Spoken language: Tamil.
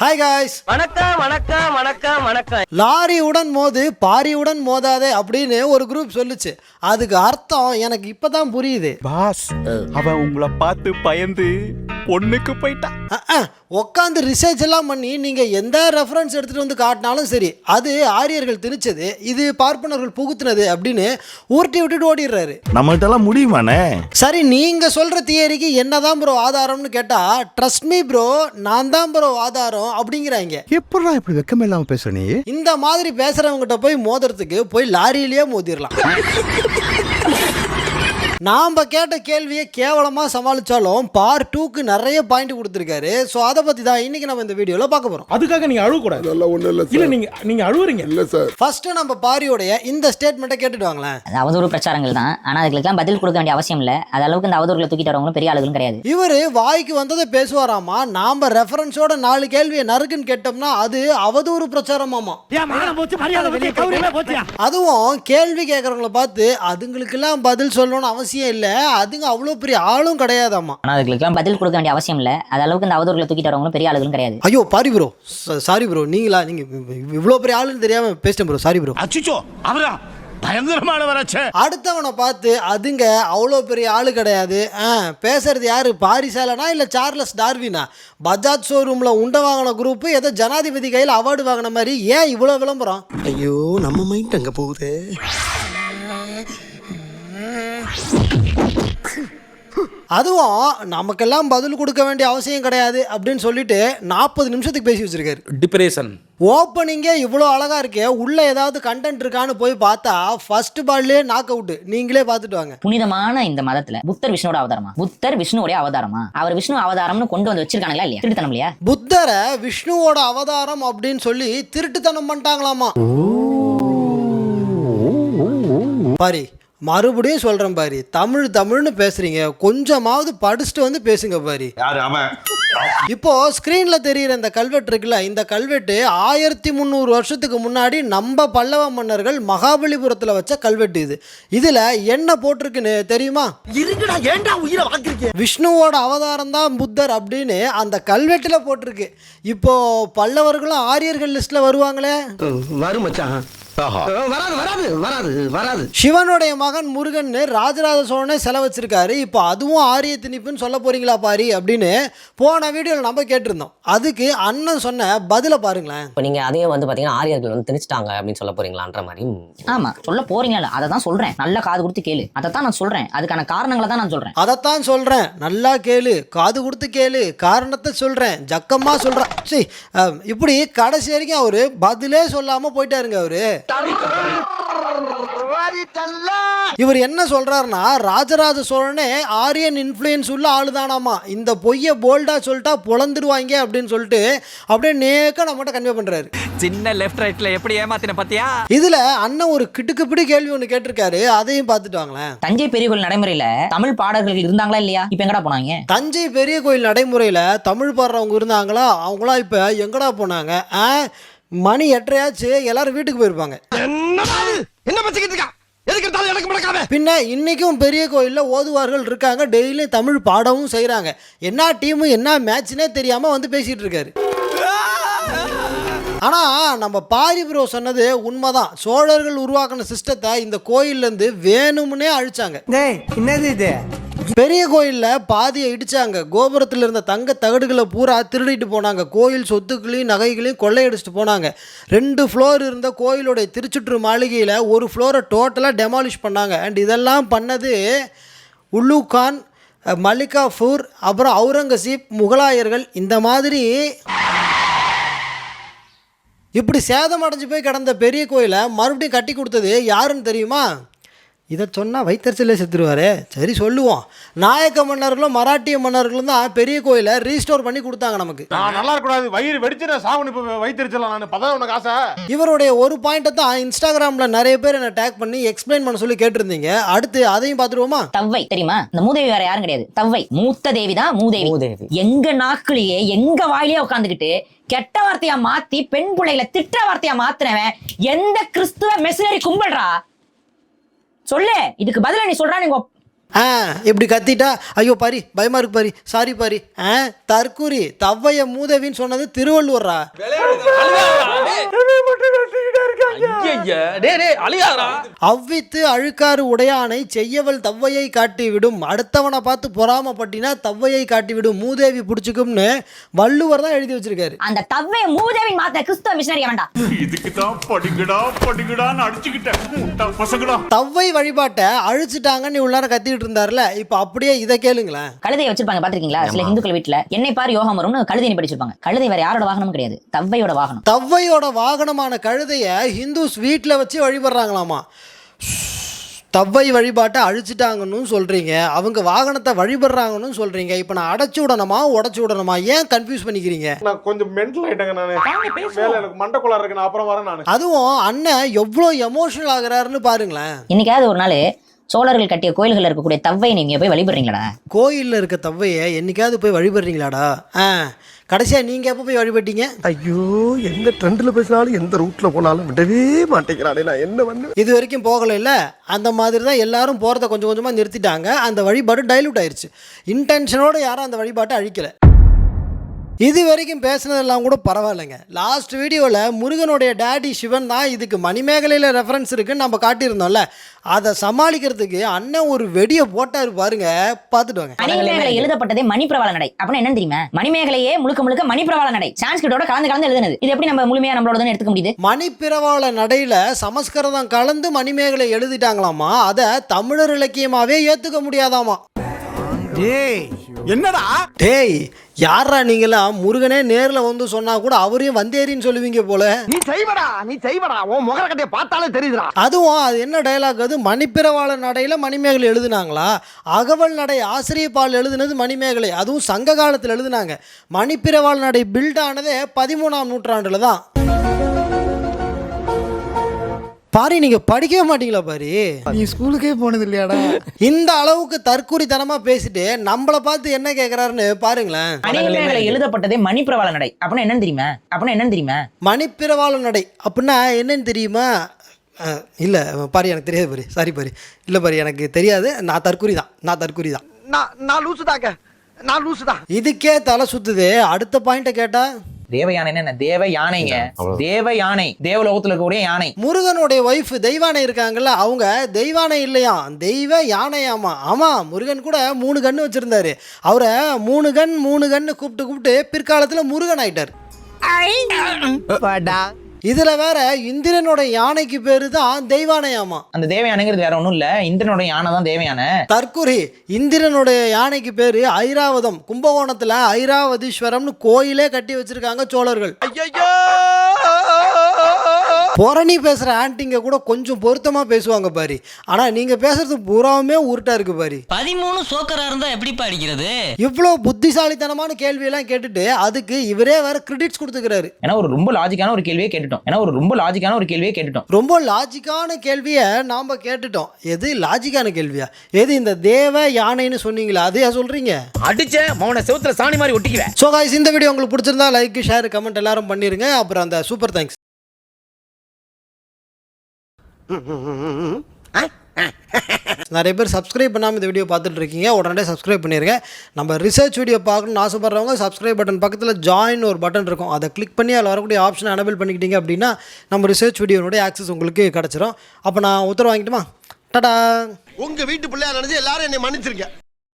ஹாய் காய்ஸ், வணக்கம் வணக்கம் வணக்கம் வணக்கம். லாரியுடன் மோது பாரியுடன் மோதாதே அப்படின்னு ஒரு குரூப் சொல்லுச்சு. அதுக்கு அர்த்தம் எனக்கு இப்பதான் புரியுது. பாஸ் அவன் உங்களை பார்த்து பயந்து ஒண்ணுக்கு போயிட்டான். உட்காந்து ரிசர்ச் எல்லாம் பண்ணி நீங்க எந்த ரெஃபரன்ஸ் எடுத்துட்டு வந்து காட்டினாலும் சரி, அது ஆரியர்கள் திணிச்சது, இது பார்ப்பனர்கள் புகுத்துனது அப்படின்னு ஊர்ட்டி விட்டுட்டு ஓடிடுறாரு. நம்மகிட்ட எல்லாம் முடியுமானே? சரி, நீங்க சொல்ற தியரிக்கு என்னதான் ப்ரோ ஆதாரம்னு கேட்டா, ட்ரஸ்ட் மீ ப்ரோ, நான் தான் ப்ரோ ஆதாரம் அப்படிங்கிறாங்க. எப்படா இப்படி வெக்கமே இல்லாம பேசுற நீ? இந்த மாதிரி பேசுறவங்ககிட்ட போய் மோதுறதுக்கு போய் லாரியிலேயே மோதிரலாம். நாம கேட்ட கேள்வியை கேவலமா சமாளிச்சாலும் பார்ட் 2க்கு நிறைய பாயிண்ட் கொடுத்துருக்காரு. ஸோ அதை பத்தி தான் இன்னைக்கு நம்ம இந்த வீடியோல பார்க்க போறோம். அதுக்காக நீங்க அழுவ கூடாது. இல்ல நீங்க அழுவுறீங்க. இல்ல சார், ஃபர்ஸ்ட் நம்ம பாரியோடைய இந்த ஸ்டேட்மெண்ட்டை கேட்டுட்டு வாங்களேன். அது அவதூறு பிரச்சாரங்கள் தான். ஆனா அதுக்கெல்லாம் பதில் கொடுக்க வேண்டிய அவசியம் இல்ல. அது அளவுக்கு இந்த அவதூறுகளை தூக்கிட்டு வரவங்களும் பெரிய ஆளுகளும் கிடையாது. இவரு வாய்க்கு வந்ததை பேசுவாராமா. நாம ரெஃபரன்ஸோட 4 கேள்வியை நறுக்குன்னு கேட்டோம்னா அது அவதூறு பிரச்சாரமாமா. அதுவும் கேள்வி கேட்கறவங்கள பார்த்து அதுங்களுக்கெல்லாம் பதில் சொல்லணும்னு அவசியம் இல்ல, அதுங்க அவ்வளவு பெரிய ஆளும் கிடையாதாமா. ஆனா அதுக்கெல்லாம் பதில் கொடுக்க வேண்டிய அவசியம் இல்ல. அது அளவுக்கு இந்த அவதூறுகளை தூக்கிட்டு வரவங்களும் பெரிய ஆளுகளும் கிடையாது. ஐயோ பாரி ப்ரோ, சாரி ப்ரோ, நீங்க இவ்வளவு பெரிய ஆளுன்னு தெரியாம பேசிட்டேன் ப்ரோ, சாரி ப்ரோ. அச்சிச்சோ, அவரா பயங்கரமான வராச்சே. அடுத்தவனை பார்த்து அதுங்க அவ்வளோ பெரிய ஆளு கிடையாது, பேசுறது யாரு, பாரிசாலனா இல்லை சார்லஸ் டார்வினா? பஜாஜ் ஷோரூம்ல உண்டை வாங்கின குரூப் ஏதோ ஜனாதிபதி கையில் அவார்டு வாங்கின மாதிரி ஏன் இவ்வளோ விளம்பரம்? ஐயோ, நம்ம மைண்ட் அங்க போகுது. அதுவும் நமக்கெல்லாம் பதில் கொடுக்க வேண்டிய அவசியம் கிடையாது அப்படின்னு சொல்லிட்டு 40 நிமிஷத்துக்கு பேசி வச்சிருக்காரு. டிப்ரெஷன் ஓப்பனிங்கே இவ்வளோ அழகா இருக்கே, உள்ள ஏதாவது கண்டென்ட் இருக்கான்னு போய் பார்த்தா ஃபர்ஸ்ட் பால்லே நாக் அவுட். நீங்களே பார்த்துட்டு வாங்க. புனிதமான இந்த மதத்துல புத்தர் விஷ்ணுவோட அவதாரமா? புத்தர் விஷ்ணுவோட அவதாரமா? அவர் விஷ்ணு அவதாரம்னு கொண்டு வந்து வச்சிருக்காங்களா இல்லையா? திருட்டுத்தனம் இல்லையா? புத்தரை விஷ்ணுவோட அவதாரம் அப்படின்னு சொல்லி திருட்டுத்தனம் பண்ணிட்டாங்களாமா. பாரி, மறுபடியும் சொல்றேன் பாரி, தமிழ்னு பேசுறீங்க, கொஞ்சமாவது படிச்சுட்டு வந்து பேசுங்க பாரி. இப்போ ஸ்கிரீன்ல தெரியுற இந்த கல்வெட்டு இருக்குல்ல, இந்த கல்வெட்டு 1300 வருஷத்துக்கு முன்னாடி நம்ம பல்லவ மன்னர்கள் மகாபலிபுரத்துல வச்ச கல்வெட்டு இது. இதுல என்ன போட்டிருக்குன்னு தெரியுமா? விஷ்ணுவோட அவதாரம் தான் புத்தர் அப்படின்னு அந்த கல்வெட்டுல போட்டிருக்கு. இப்போ பல்லவர்களும் ஆரியர்கள் லிஸ்ட்ல வருவாங்களே? வரும் மச்சான். வராது. சிவனுடைய மகன் முருகன் ராஜராஜ சோழனே செலவச்சிருக்காரு. இப்போ அதுவும் ஆரிய திணிப்புன்னு சொல்ல போறீங்களா பாரி அப்படின்னு போன வீடியோவில் நம்ம கேட்டிருந்தோம். அதுக்கு அண்ணன் சொன்ன பதில பாருங்களேன். இப்போ நீங்க அதையும் பாத்தீங்கன்னா ஆரியர்கள் திணிச்சிட்டாங்க அப்படின்னு சொல்ல போறீங்களான்ற மாதிரி. ஆமா, சொல்ல போறீங்களா? அதை தான் சொல்றேன். நல்லா காது கொடுத்து கேளு. அதைத்தான் நான் சொல்றேன். அதுக்கான காரணங்களை தான் நான் சொல்றேன். அதைத்தான் சொல்றேன். நல்லா கேளு, காது கொடுத்து கேளு, காரணத்தை சொல்றேன், ஜக்கமா சொல்றேன். சரி, இப்படி கடைசி வரைக்கும் அவரு பதிலே சொல்லாம போயிட்டாருங்க. அவரு இவர் என்ன சொல்றாருன்னா, ராஜராஜ சோழனே ஆரியன் இன்ஃப்ளூயன்ஸ் உள்ள ஆளுதானாமா, இந்த பொய்ய போல்டா சொல்லிட்டா பொளந்துடுவாங்க அப்படின்னு சொல்லிட்டு அப்படியே நேக்க நம்மகிட்ட கன்வே பண்றாரு. சின்ன லெஃப்ட் ரைட்ல எப்படி ஏமாத்தின பாத்தியா? இதுல அண்ணன் ஒரு கிட்டுக்குப்பிடி கேள்வி ஒண்ணு கேட்டிருக்காரு, அதையும் பார்த்துட்டு வாங்களேன். தஞ்சை பெரிய கோயில் நடைமுறையில தமிழ் பாடல்கள் இருந்தாங்களா இல்லையா? இப்ப எங்கடா போனாங்க? தஞ்சை பெரிய கோயில் நடைமுறையில தமிழ் பாடுறவங்க இருந்தாங்களா? அவங்களா இப்ப எங்கடா போனாங்க? மணி 8:30 எல்லாரும் வீட்டுக்கு போயிருப்பாங்க. பின்ன இன்னைக்கும் பெரிய கோயில்ல ஓதுவார்கள் இருக்காங்க, டெய்லி தமிழ் பாடவும் செய்யறாங்க. என்ன டீம் என்ன மேட்ச்னே தெரியாம வந்து பேசிட்டு இருக்காரு. ஆனா நம்ம பாரி ப்ரோ சொன்னது உண்மைதான். சோழர்கள் உருவாக்கின சிஸ்டத்தை இந்த கோயில்ல இருந்து வேணும்னே அழிச்சாங்க. என்னது இது? பெரிய கோயில்ல பாதியை இடிச்சாங்க. கோபுரத்தில் இருந்த தங்க தகடுகளை பூரா திருடிட்டு போனாங்க. கோயில் சொத்துக்களையும் நகைகளையும் கொள்ளையடிச்சிட்டு போனாங்க. 2 ஃப்ளோர் இருந்த கோயிலுடைய திருச்சுற்று மாளிகையில் ஒரு ஃப்ளோரை டோட்டலாக டெமாலிஷ் பண்ணாங்க. அண்ட் இதெல்லாம் பண்ணது உல்லு கான், மல்லிகாஃபூர், அப்புறம் அவுரங்கசீப், முகலாயர்கள். இந்த மாதிரி இப்படி சேதம் அடைஞ்சு போய் கிடந்த பெரிய கோயிலை மறுபடியும் கட்டி கொடுத்தது யாருன்னு தெரியுமா? இதை சொன்னால் வைத்தறிச்சலே செத்துருவாரு. சரி சொல்லுவோம். நாயக்க மன்னர்களும் மராட்டிய மன்னர்களும் தான் பெரிய கோயிலை ரீஸ்டோர் பண்ணி கொடுத்தாங்க நமக்கு. நான் நல்லா இருக்கக்கூடாது, வயிறு வெடிச்சு நான் சாவணி வைத்திருச்சலாம். நான் பதவி உனக்கு ஆசை. இவருடைய ஒரு பாயிண்ட்டை தான் இன்ஸ்டாகிராமில் நிறைய பேர் என்ன டேக் பண்ணி எக்ஸ்பிளைன் பண்ண சொல்லி கேட்டிருந்தீங்க. அடுத்து அதையும் பார்த்துருவோமா? தவ்வை தெரியுமா? இந்த மூதேவி வேற யாரும் கிடையாது. தவ்வை மூத்த தேவி தான். மூதேவி எங்க நாக்குலயே எங்க வாயிலேயே உட்காந்துக்கிட்டு கெட்ட வார்த்தையா மாத்தி பெண் பிள்ளைகளை திட்ட வார்த்தையா மாத்துறவன் எந்த கிறிஸ்துவ மெஷினரி கும்பல்றா? சொல்லு, இதுக்கு பதிலா நீ சொல்றா. நீங்க இப்படி கத்திட்டா ஐயோ பாரி பயமா இருக்கு பாரி சாரி பாரி. தற்குறி தவ்வைய மூதேவின்னு சொன்னது திருவள்ளுவரா? அவ்வித்து அழுக்காறு உடையானை செய்யவள் தவ்வையை காட்டிவிடும், அடுத்தவனை பார்த்து பொறாமப்பட்டினா தவ்வையை காட்டிவிடும், மூதேவி பிடிச்சிக்கும்னு வள்ளுவர் தான் எழுதி வச்சிருக்காரு. அந்த தவ்வை மூதேவி மாத்த கிறிஸ்தவ மிஷனரி வேண்டாம். இதுக்கு தான் படிங்கடான்னு அடிச்சுக்கிட்டேன் பசங்களா. தவ்வை வழிபாட்டை அழிச்சிட்டாங்கன்னு இவ்வளவு நேரம் கத்திட்டு இருந்தாருல, இப்ப அப்படியே இதை கேளுங்களேன். கழுதையை வச்சிருப்பாங்க பாத்திருக்கீங்களா? சில இந்துக்கள் வீட்டுல என்னை பாரு யோகம் வரும்னு கழுதை படிச்சிருப்பாங்க. கழுதை வேற யாரோட வாகனமும் கிடையாது, தவ்வையோட வாகனம். தவ்வையோட வாகனமான கழுதைய ஹிந்துஸ் வீட்டில் வச்சு வழிபடுறாங்களாமா. தவ்வை வழிபாட்டை அழிச்சிட்டாங்கன்னு சொல்றீங்க, அவங்க வாகனத்தை வழிபடுறாங்கன்னு சொல்றீங்க. இப்போ நான் அடைச்சு விடணுமா உடச்சு விடணுமா? ஏன் கன்ஃபியூஸ் பண்ணிக்கிறீங்க? நான் கொஞ்சம் மென்டல் ஆயிட்டேங்க. நானு மேல எனக்கு மண்டக்குள்ள இருக்கு. நான் அப்புறம் வரேன். நான் அதுவும் அண்ணன் எவ்வளோ எமோஷனல் ஆகுறாருன்னு பாருங்களேன். இன்னைக்காவது ஒரு நாள் சோழர்கள் கட்டிய கோயில்கள் இருக்கக்கூடிய தவ்வை நீங்க போய் வழிபடுறீங்களாடா? கோயிலில் இருக்க தவ்வையை என்னைக்காவது போய் வழிபடுறீங்களாடா? கடைசியா நீங்க எப்போ போய் வழிபட்டீங்க? ஐயோ, எந்த ட்ரெண்ட்ல பேசினாலும் எந்த ரூட்ல போனாலும் விடவே மாட்டேங்கிறானே, நான் என்ன பண்ணு? இது வரைக்கும் போகல இல்ல, அந்த மாதிரி தான் எல்லாரும் போறத கொஞ்சம் கொஞ்சமா நிறுத்திட்டாங்க. அந்த வழிபாடு டைலூட் ஆயிருச்சு. இன்டென்ஷனோட யாரும் அந்த வழிபாட்டை அழிக்கல. இது வரைக்கும் பேசுனதெல்லாம் கூட பரவாயில்லைங்க. லாஸ்ட் வீடியோவில் முருகனுடைய டேடி சிவன் தான் இதுக்கு மணிமேகலையில் ரெஃபரன்ஸ் இருக்குன்னு நம்ம காட்டியிருந்தோம்ல, அதை சமாளிக்கிறதுக்கு அண்ணன் ஒரு வெடியை போட்டாரு பாருங்க, பார்த்துட்டு வாங்க. மணிமேகலை எழுதப்பட்டதே மணிப்பிரவாள நடை அப்படின்னா என்னன்னு தெரியுமா? மணிமேகலையே முழுக்க மணிப்பிரவாள நடை சான்ஸ்கிரிட்டோட கலந்து எழுதுனது. இது எப்படி நம்ம முழுமையா நம்மளோட எடுத்துக்க முடியுது? மணிப்பிரவாள நடையில சமஸ்கிருதம் கலந்து மணிமேகலை எழுதிட்டாங்களாமா. அதை தமிழர் இலக்கியமாவே ஏத்துக்க முடியாதாமா. என்னடா டேய், யாரா நீங்களாம்? முருகனே நேர்ல வந்து சொன்னா கூட அவரையும் வந்தேரின்னு சொல்லுவீங்க போல. நீ செய்வடா உன் முகர கட்டைய பார்த்தாலே தெரியுதுடா. அதுவும் அது என்ன டயலாக்? அது மணிப்பிரவாள நடையில மணிமேகலை எழுதுனாங்களா? அகவல் நடை ஆசிரியப்பால் எழுதுனது மணிமேகலை, அதுவும் சங்க காலத்தில் எழுதுனாங்க. மணிப்பிரவாள நடை பில்ட் ஆனதே 13ஆம் நூற்றாண்டுல தான். பாரி, நீங்க படிக்கவே மாட்டீங்களா? பாரி, நீ ஸ்கூலுக்கே போனது இல்லையாடா? இந்த அளவுக்கு தற்குறித்தனமா பேசிட்டு நம்மளை பார்த்து என்ன கேட்கிறாருன்னு பாருங்களேன். மணிமேகலை எழுதப்பட்டதே மணிப்பிரவாள நடை அப்படின்னா என்னன்னு தெரியுமா? மணிப்பிரவாள நடை அப்படின்னா என்னன்னு தெரியுமா? இல்லை பாரி, எனக்கு தெரியாது பாரி, சாரி பாரி. இல்லை பாரி, எனக்கு தெரியாது. நான் தற்குறி தான். நான் லூசுதான். இதுக்கே தலை சுத்துது. அடுத்த பாயிண்ட கேட்டா தேவ யானைன்னு என்ன? தேவ யானைங்க, தேவ யானை, தேவலோகத்துல இருக்கக்கூடிய யானை. முருகனுடைய ஒய்ஃப் தெய்வானை இருக்காங்கல்ல, அவங்க தெய்வானை இல்லையா, தெய்வ யானையாமா. ஆமா, முருகன் கூட 3 கண்ணு வச்சிருந்தாரு. அவரை 3 கண்ணு கூப்பிட்டு பிற்காலத்துல முருகன் ஆயிட்டார். இதுல வேற இந்திரனோட யானைக்கு பேரு தான் தெய்வானையாமா. அந்த தேவ யானைங்கிறது வேற ஒண்ணும் இல்ல, இந்திரனோட யானை தான் தேவ யானை. தற்குறி. இந்திரனுடைய யானைக்கு பேரு ஐராவதம். கும்பகோணத்துல ஐராவதீஸ்வரம்னு கோயிலே கட்டி வச்சிருக்காங்க சோழர்கள். புரணி பேசுற ஆன்டிங்க கூட கொஞ்சம் பொருத்தமா பேசுவாங்க பாரி. ஆனா நீங்க பேசுறது பூராவுமே உருட்டா இருக்கு பாரி. 13 சோக்கரா இருந்தா எப்படி படிக்கிறது? இவ்வளவு புத்திசாலித்தனமான கேள்வி எல்லாம் கேட்டுட்டு அதுக்கு இவரே வேற கிரெடிட்ஸ் கொடுத்துக்கிறாரு. ஏன்னா ஒரு ரொம்ப லாஜிக்கான ஒரு கேள்வியை கேட்டுட்டோம். ரொம்ப லாஜிக்கான கேள்வியை நாம கேட்டுட்டோம். எது லாஜிக்கான கேள்வியா? எது இந்த தேவ யானைன்னு சொன்னீங்களா, அதையா சொல்றீங்க? அடிச்ச மௌன செவுத்துல சாணி மாதிரி ஒட்டிக்குவேன். சோ गाइस, இந்த வீடியோ உங்களுக்கு பிடிச்சிருந்தா லைக், ஷேர், கமெண்ட் எல்லாரும் பண்ணிருங்க. அப்புறம் அந்த சூப்பர் தேங்க்ஸ். நிறைய பேர் சப்ஸ்கிரைப் பண்ணாமல் இந்த வீடியோ பார்த்துட்டு இருக்கீங்க, உடனே சப்ஸ்கிரைப் பண்ணிடுங்க. நம்ம ரிசர்ச் வீடியோ பார்க்கணும்னு ஆசைப்படுறவங்க சப்ஸ்கிரைப் பட்டன் பக்கத்தில் ஜாயின் ஒரு பட்டன் இருக்கும், அதை கிளிக் பண்ணி அதில் வரக்கூடிய ஆப்ஷனை எனேபிள் பண்ணிக்கிட்டீங்க அப்படின்னா நம்ம ரிசர்ச் வீடியோனுடைய ஆக்சஸ் உங்களுக்கு கிடச்சிரும். அப்போ நான் உத்தரவு வாங்கிட்டுமா? டாடா. உங்க வீட்டு பிள்ளையா நினைச்சு எல்லாரும் என்னை மன்னிச்சிருக்க.